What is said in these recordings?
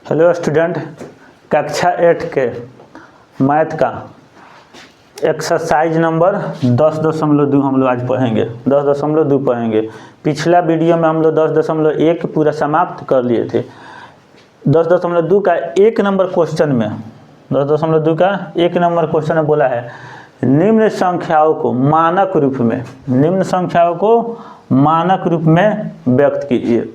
Hello student, कक्षा 8 के math का एक्सरसाइज नंबर 10.2 हम लोग आज पढ़ेंगे। 10.2 पढ़ेंगे। पिछला वीडियो में हम लोग 10.1 पूरा समाप्त कर लिए थे। 10.2 का 1 नंबर क्वेश्चन में 10.2 का 1 नंबर क्वेश्चन में बोला है निम्न संख्याओं को मानक रूप में व्यक्त कीजिए।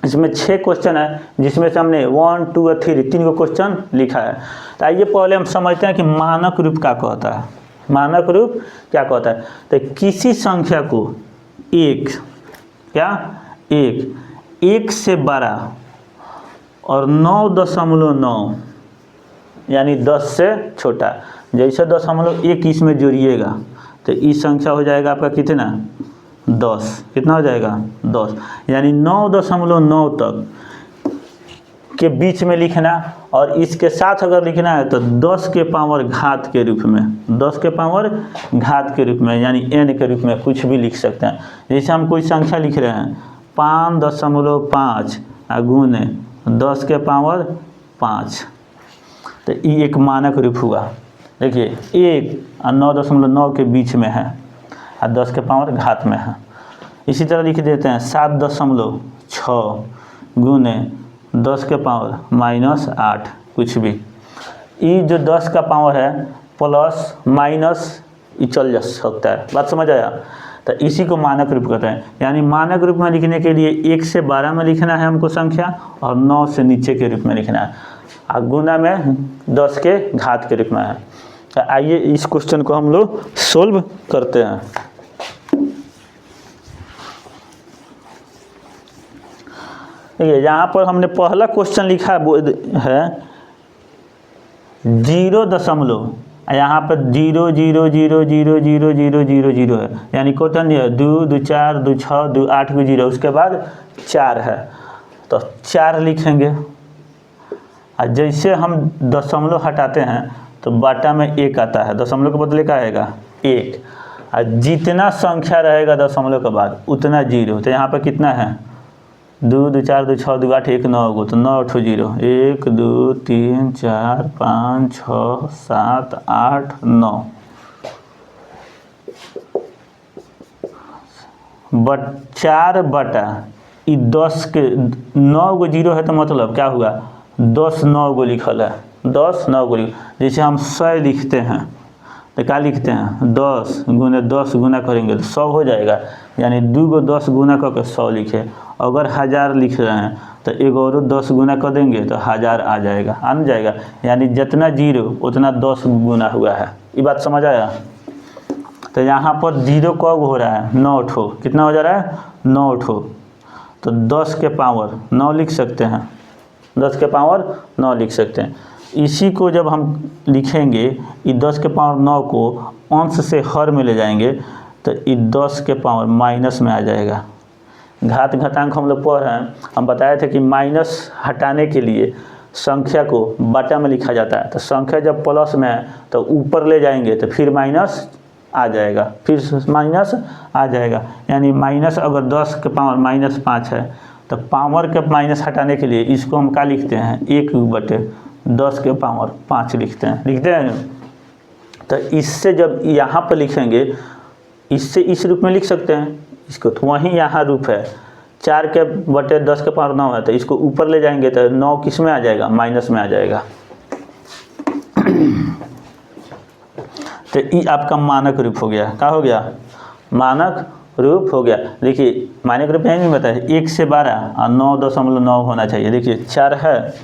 इसमें 6 क्वेश्चन है, जिसमें से हमने 1, 2 और 3 को क्वेश्चन लिखा है। तो आइए पहले हम समझते हैं कि मानक रूप क्या कहता है। मानक रूप क्या कहता है? तो किसी संख्या को एक से बड़ा और 9.9 यानी 10 से छोटा, जैसे 10.1 इसमें जोड़िएगा तो इस संख्या हो जाएगा आपका कितना? 10। कितना हो जाएगा? 10। यानी 9.9 तक के बीच में लिखना, और इसके साथ अगर लिखना है तो 10 के पावर घात के रूप में, 10 के पावर घात के रूप में, यानी n के रूप में कुछ भी लिख सकते हैं। जैसे हम कोई संख्या लिख रहे हैं 5.5 गुने 10 के पावर 5, तो ये एक मानक रूप हुआ। देखिए 1 और 9.9 के बीच में है और 10 के पावर घात में है। इसी तरह लिख देते हैं 7.6 गुने 10 के पावर -8, कुछ भी। ये जो 10 का पावर है प्लस माइनस ये चल जा सकता है। बात समझ आया? तो इसी को मानक रूप कहते हैं। यानी मानक रूप में लिखने के लिए 1 से 12 में लिखना है हमको संख्या, और 9 से नीचे के रूप में लिखना है, और गुना में 10 के घात के रूप में है। तो आइए इस क्वेश्चन को हम लोग सोल्व करते हैं। देखिए यहाँ पर हमने पहला क्वेश्चन लिखा है 0. यहाँ पर 0 है, यानी क्वेश्चन है 2, 2, 4, 2, 6, 2, 8 को 0, उसके बाद 4 है तो 4 लिखेंगे। और जैसे हम दशमलव हटाते हैं तो बाटा में 1 आता है, दशमलव के बदले क्या आएगा? 1। और जितना संख्या रहेगा दशमलव के बाद उतना 0। तो यहाँ पर कितना है? 2, 2, 4, 2, 6, 2, 8, 1, 9 को, तो 9 8 0, 1, 2, 3, 4, 5, 6, 7, 8, 9 4 बटा 10 के 9 को 0 है, तो मतलब क्या हुआ? 10 9 को लिखल है, 10 9 को जैसे हम 100 लिखते हैं तो क्या लिखते हैं? 10 गुने 10 गुना करेंगे तो 100 हो जाएगा, यानी 2 को 10 गुना करके 100 लिखे। अगर 1000 लिख रहे हैं तो एक और 10 गुना कर देंगे तो 1000 आ जाएगा, यानी जितना 0 उतना 10 गुना हुआ है। ये बात समझ आया? तो यहाँ पर 0 कब हो रहा है? 9 ठो। कितना हो जा रहा है? 9 ठो। तो 10 के पावर 9 लिख सकते हैं, 10 के पावर 9 लिख सकते हैं। इसी को जब हम लिखेंगे, ये 10 के पावर 9 को अंश से हर में ले जाएंगे तो ये 10 के पावर माइनस में आ जाएगा। घात घातांक हम लोग पढ़ रहे हैं, हम बताए थे कि माइनस हटाने के लिए संख्या को बटा में लिखा जाता है। तो संख्या जब प्लस में है तो ऊपर ले जाएंगे तो फिर माइनस आ जाएगा, यानी माइनस अगर 10 के पावर -5 है तो पावर के माइनस हटाने के लिए इसको हम क्या लिखते हैं? 1/10 के पावर 5 लिखते हैं। तो इससे जब यहाँ पर लिखेंगे, इससे इस रूप में लिख सकते हैं इसको, तो वहीं यहाँ रूप है 4/10 के पावर 9 है, तो इसको ऊपर ले जाएंगे तो 9 किस में आ जाएगा? माइनस में आ जाएगा। तो ये आपका मानक रूप हो गया। क्या हो गया? मानक रूप हो गया। देखिए मानक रूप नहीं बताया, 1 से 12 और 9.9 होना चाहिए। देखिए 4 है,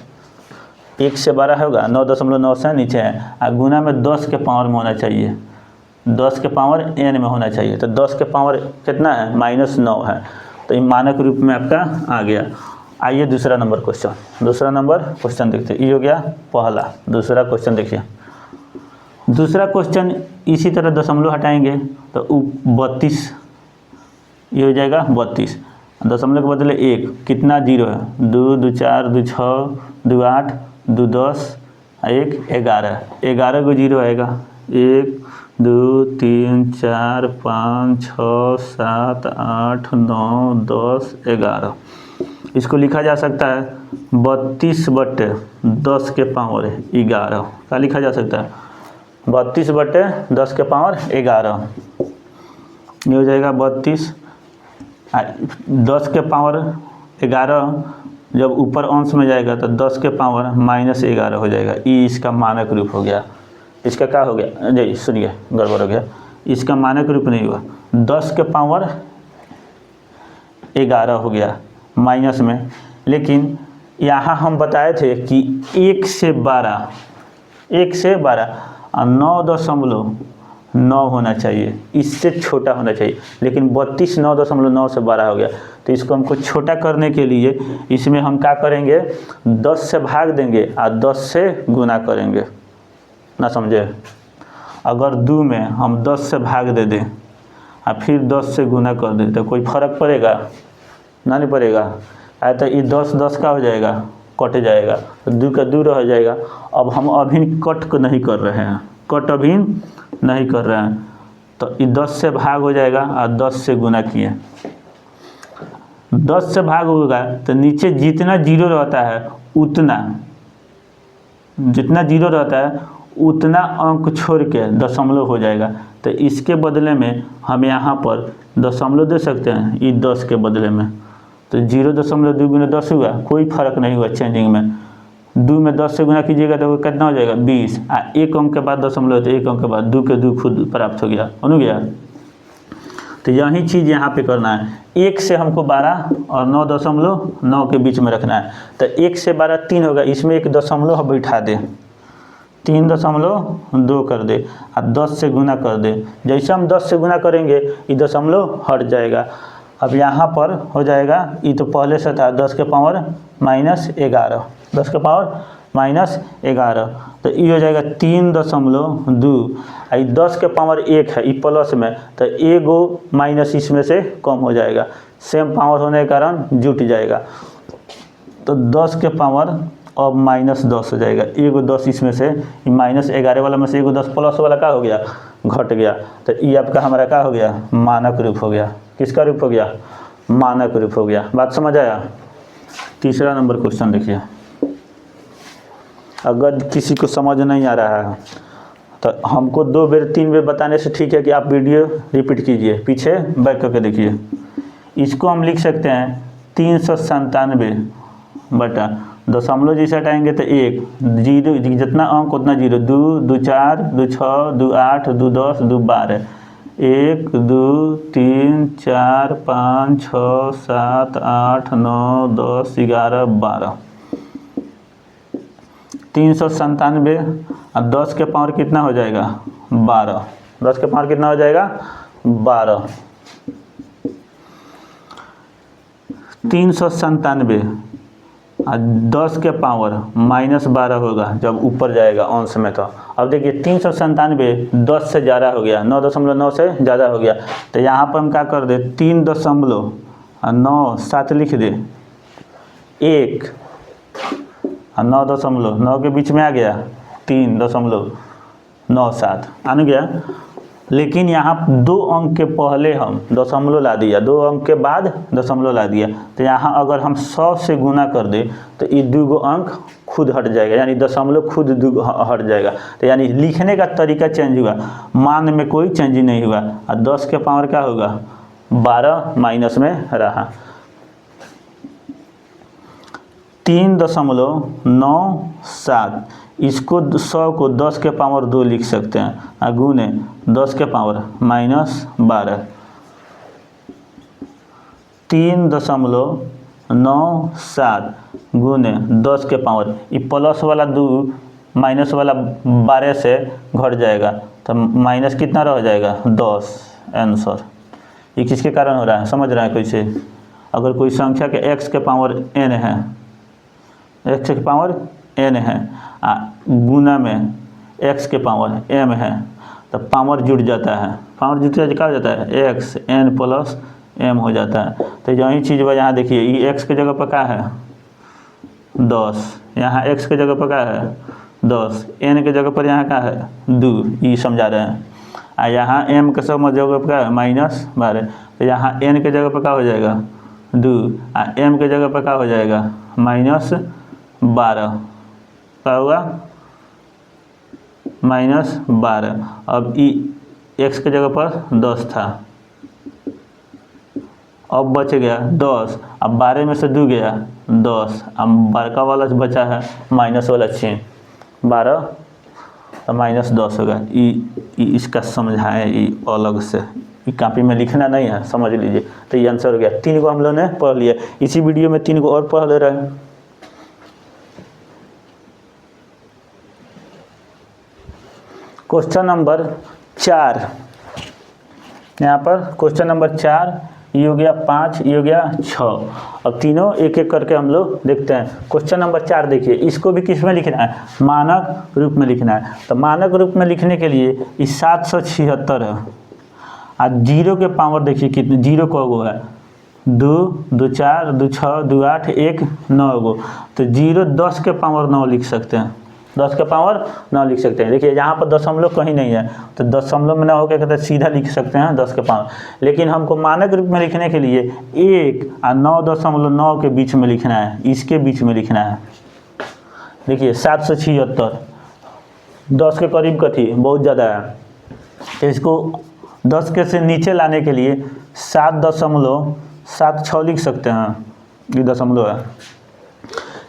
1 से 12 होगा, 9.9 से नीचे है, और गुना में 10 के पावर में होना चाहिए, 10 के पावर n में होना चाहिए। तो 10 के पावर कितना है? -9 है। तो ये मानक रूप में आपका आ गया। आइए दूसरा नंबर क्वेश्चन देखते हैं। ये हो गया पहला। दूसरा क्वेश्चन देखिए। दूसरा क्वेश्चन इसी तरह दशमलव हटाएंगे तो 32, ये हो जाएगा 32। दशमलव के बदले 1, कितना 0 है? 2, 2, 4, 2, 6, 2, 8, 2, 10, 1, 11। 11 को 0 आएगा, 1, 2 3 4 5 6 7 8 9 10 11। इसको लिखा जा सकता है 32/10 के पावर 11। क्या लिखा जा सकता है? 32/10 के पावर 11। ये हो जाएगा 32। 10 के पावर 11 जब ऊपर अंश में जाएगा तो 10 के पावर -11 हो जाएगा। ये इसका मानक रूप हो गया। इसका क्या हो गया? जी सुनिए, गड़बड़ हो गया। इसका मानक रूप नहीं हुआ, 10 के पावर 11 हो गया माइनस में। लेकिन यहाँ हम बताए थे कि 1 से 12 और 9.9 होना चाहिए, इससे छोटा होना चाहिए। लेकिन 32 9.9 से 12 हो गया। तो इसको हमको छोटा करने के लिए इसमें हम क्या करेंगे? 10 से भाग देंगे और 10 से गुना करेंगे। ना समझे? अगर 2 में हम 10 से भाग दे दें और फिर 10 से गुना कर दें तो कोई फर्क पड़ेगा? ना नहीं पड़ेगा। तो ये 10 का हो जाएगा, कट जाएगा, तो 2 का 2 रह जाएगा। अब हम अभिन्न कट को नहीं कर रहे हैं, कट अभिन्न नहीं कर रहे हैं, तो ये 10 से भाग हो जाएगा और 10 से गुना किए। 10 से भाग होगा तो नीचे जितना जीरो रहता है जितना जीरो रहता है उतना अंक छोड़ के दशमलव हो जाएगा। तो इसके बदले में हम यहाँ पर दशमलव दे सकते हैं, ये 10 के बदले में। तो 0.2 गुना 10 हुआ, कोई फर्क नहीं हुआ चेंजिंग में। 2 में 10 से गुना कीजिएगा तो कितना हो जाएगा? 20। एक अंक के बाद दशमलव, तो एक अंक के बाद 2 के 2 खुद प्राप्त हो गया, हो गया। तो यही चीज़ यहाँ पे करना है। 1 से हमको 12 और 9.9 के बीच में रखना है। तो 1 से 12 3 होगा, इसमें एक दशमलव हम बैठा दें, 3.2 कर दे और 10 से गुना कर दे। जैसे हम 10 से गुना करेंगे ये दशमलव हट जाएगा। अब यहाँ पर हो जाएगा, ये तो पहले से था 10 के पावर -11, 10 के पावर -11, तो ये हो जाएगा 3.2। 10 के पावर 1 है, ये प्लस में, तो एगो माइनस इसमें से कम हो जाएगा, सेम पावर होने के कारण जुट जाएगा। तो 10 के पावर अब -10 हो जाएगा, एगो 10 इसमें से, -11 वाला में से एगो 10 प्लस वाला क्या हो गया? घट गया। तो ये आपका हमारा क्या हो गया? मानक रूप हो गया। किसका रूप हो गया? मानक रूप हो गया। बात समझ आया? तीसरा नंबर क्वेश्चन देखिए। अगर किसी को समझ नहीं आ रहा है तो हमको 2 बार 3 बार बताने से ठीक है कि आप वीडियो रिपीट कीजिए, पीछे बैक करके देखिए। इसको हम लिख सकते हैं 397 बटा दशमलव जैसे हटाएंगे तो 1, जीरो जितना अंक उतना जीरो, 2 2 4 2 6 2 8 2 10 2 12, 1 2 3 4 5 6 7 8 9 10 11 12। 397 और 10 के पावर कितना हो जाएगा? 12। 10 के पावर कितना हो जाएगा? 12। 397 और 10 के पावर -12 होगा जब ऊपर जाएगा अंश में। तो अब देखिए 397 10 से ज़्यादा हो गया, 9.9 से ज़्यादा हो गया। तो यहाँ पर हम क्या कर दे? 3.97 लिख दे, 1 और 9.9 के बीच में आ गया 3.97 आने गया। लेकिन यहाँ 2 अंक के पहले हम दशमलव ला दिया, 2 अंक के बाद दशमलव ला दिया। तो यहाँ अगर हम 100 से गुना कर दे तो ये 2 अंक खुद हट जाएगा, यानी दशमलव खुद 2 हट जाएगा। तो यानी लिखने का तरीका चेंज हुआ, मान में कोई चेंज नहीं हुआ। और 10 के पावर क्या होगा? 12 माइनस में रहा। 3.97 इसको 100 को 10 के पावर 2 लिख सकते हैं, और गुने 10 के पावर -12। 3.97 गुने 10 के पावर, ये प्लस वाला 2 माइनस वाला 12 से घट जाएगा, तो माइनस कितना रह जाएगा? 10 आंसर। ये किसके कारण हो रहा है? समझ रहे हैं कैसे? अगर कोई संख्या के x के पावर n है, x के पावर n है, गुना में x के पावर m है, तो पावर जुड़ जाता है। पावर जुड़ता है क्या हो जाता है? x n प्लस m हो जाता है। तो यही चीज़ वह यहाँ देखिए, ये x के जगह पर क्या है? 10, यहाँ x के जगह पर क्या है? 10, n के जगह पर यहाँ क्या है? 2, ये समझा रहे हैं। और यहाँ m के सब जगह पर क्या -12, तो यहाँ n के जगह पर क्या हो जाएगा 2 और m के जगह पर क्या हो जाएगा -12, क्या होगा -12। अब x के जगह पर 10 था, अब बच गया 10, अब 12 में से 2 गया 10, अब बड़का वाला बचा है माइनस वाला चिन्ह 12 तो -10 होगा। इसका समझाए ये अलग से, ये कॉपी में लिखना नहीं है, समझ लीजिए। तो ये आंसर हो गया। 3 को हम लोग ने पढ़ लिया, इसी वीडियो में 3 को और पढ़ ले रहे हैं। क्वेश्चन नंबर 4, यहाँ पर क्वेश्चन नंबर 4, ये हो गया 5, ये हो गया 6। अब तीनों एक एक करके हम लोग देखते हैं। क्वेश्चन नंबर 4 देखिए, इसको भी किस में लिखना है, मानक रूप में लिखना है। तो मानक रूप में लिखने के लिए इस 776 है, और 0 के पावर देखिए कितने, 0 को गो है 2, 2 4, 2 6, 2 8, 1 9 गो, तो 0 10 के पावर 9 लिख सकते हैं, 10 के पावर 9 लिख सकते हैं। देखिए यहाँ पर दशमलव कहीं नहीं है, तो दशमलव में ना होकर कहते हैं सीधा लिख सकते हैं 10 के पावर। लेकिन हमको मानक रूप में लिखने के लिए 1 और 9.9 के बीच में लिखना है, इसके बीच में लिखना है। देखिए 776 10 के करीब कथी बहुत ज़्यादा है, तो इसको 10 के से नीचे लाने के लिए 7.76 लिख सकते हैं, ये दशमलव है।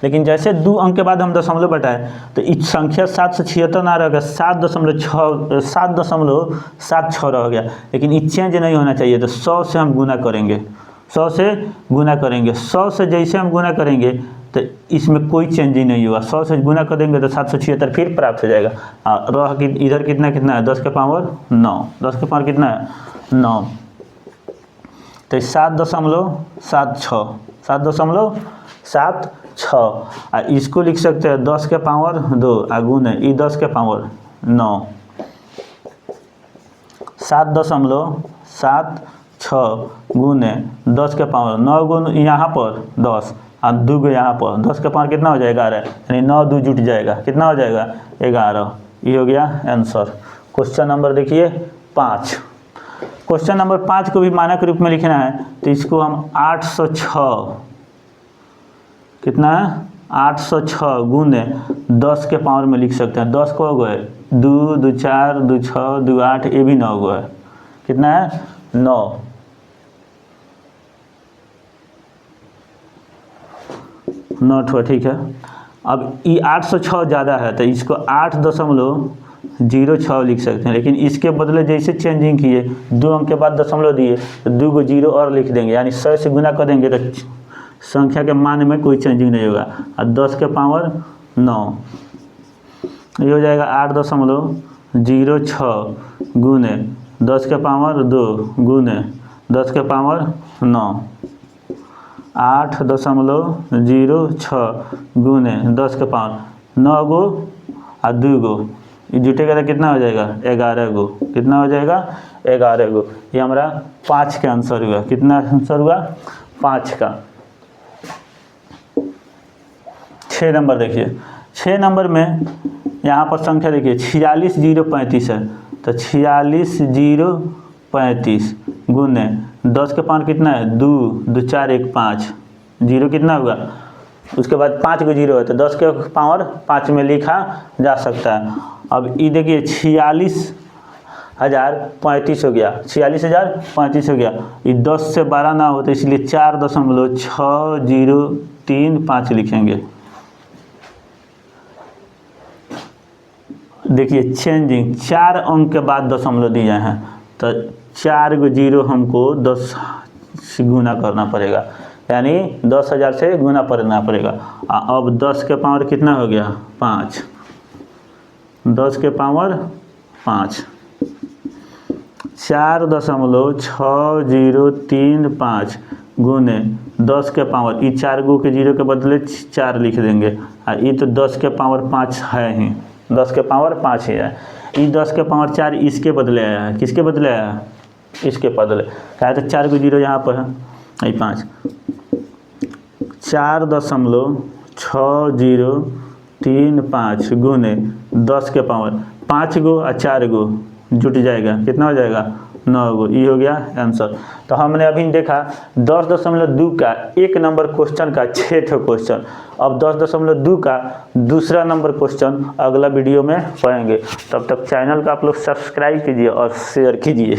लेकिन जैसे 2 अंक के बाद हम दशमलव बढ़ाए तो इस संख्या 776 ना रहेगा, 7.76 रह गया। लेकिन ये चेंज नहीं होना चाहिए, तो 100 से हम गुना करेंगे, 100 से गुना करेंगे। 100 से जैसे हम गुना करेंगे तो इसमें कोई चेंज ही नहीं होगा। 100 से गुना करेंगे तो 776 फिर प्राप्त हो जाएगा। रह इधर कितना है 10 के पावर 9, 10 के पावर कितना है 9, तो 7.76, 7.76 और इसको लिख सकते हैं 10 के पावर 2 गुने ये 10 के पावर 9, 7.76 गुने 10 के पावर 9 गुण यहाँ पर 10 और 2 गो यहाँ पर, 10 के पावर कितना हो जाएगा 11, यानी 9 2 जुट जाएगा, कितना हो जाएगा 11। ये हो गया आंसर। क्वेश्चन नंबर देखिए 5। क्वेश्चन नंबर 5 को भी मानक रूप में लिखना है, तो इसको हम 806 कितना है 806 गुने 10 के पावर में लिख सकते हैं। 10 को गए 2 2 4 2 6 2 8, ये भी 9 गो है, कितना है 9। ठीक है। अब ये 806 ज़्यादा है, तो इसको 8.06 लिख सकते हैं। लेकिन इसके बदले जैसे चेंजिंग किए 2 अंक के बाद दशमलव दिए तो 2 को 0 और लिख देंगे, यानी 100 से गुना कर देंगे तो संख्या के मान में कोई चेंजिंग नहीं होगा। और 10 के पावर 9 ये हो जाएगा 8.06 गुने 10 के पावर 2 गुने 10 के पावर 9, 8.06 गुने 10 के पावर 9 गो और 2 गो, ये जुटेगा तो कितना हो जाएगा 11 गो, कितना हो जाएगा 11 गो। ये हमारा 5 का आंसर हुआ। कितना आंसर हुआ 5 का। 6 नंबर देखिए, 6 नंबर में यहाँ पर संख्या देखिए 46035 है, तो 46035 गुने 10 के पावर कितना है 2 2 4 1 5, 0 कितना होगा, उसके बाद 5 को 0 है तो 10 के पावर 5 में लिखा जा सकता है। अब ये देखिए 46,035 हो गया, 46,035 हो गया। ये 10 से 12 ना हो तो इसलिए 4.6035 लिखेंगे। देखिए चेंजिंग 4 अंक के बाद दशमलव दिए हैं, तो 4 को 0 हमको 10 से गुना करना पड़ेगा, यानी 10,000 से गुना करना पड़ेगा। अब 10 के पावर कितना हो गया 5, 10 के पावर 5, 4.6035 गुने 10 के पावर, ये 4 गो के 0 के बदले 4 लिख देंगे, और ये तो 10 के पावर 5 है ही, 10 के पावर 5 ही है। ये 10 के पावर 4 इसके बदले आया है, किसके बदले आया है इसके बदले, क्या है तो 4 को 0 यहाँ पर है, ये 5, 4.6035 गुने 10 के पावर 5 गो और 4 गो जुट जाएगा। कितना हो जाएगा 9 गो। ये हो गया आंसर। तो हमने अभी देखा 10.2 का 1 नंबर क्वेश्चन का 6 ठो क्वेश्चन। अब 10.2 का दूसरा नंबर क्वेश्चन अगला वीडियो में पढ़ेंगे। तब तक चैनल का आप लोग सब्सक्राइब कीजिए और शेयर कीजिए।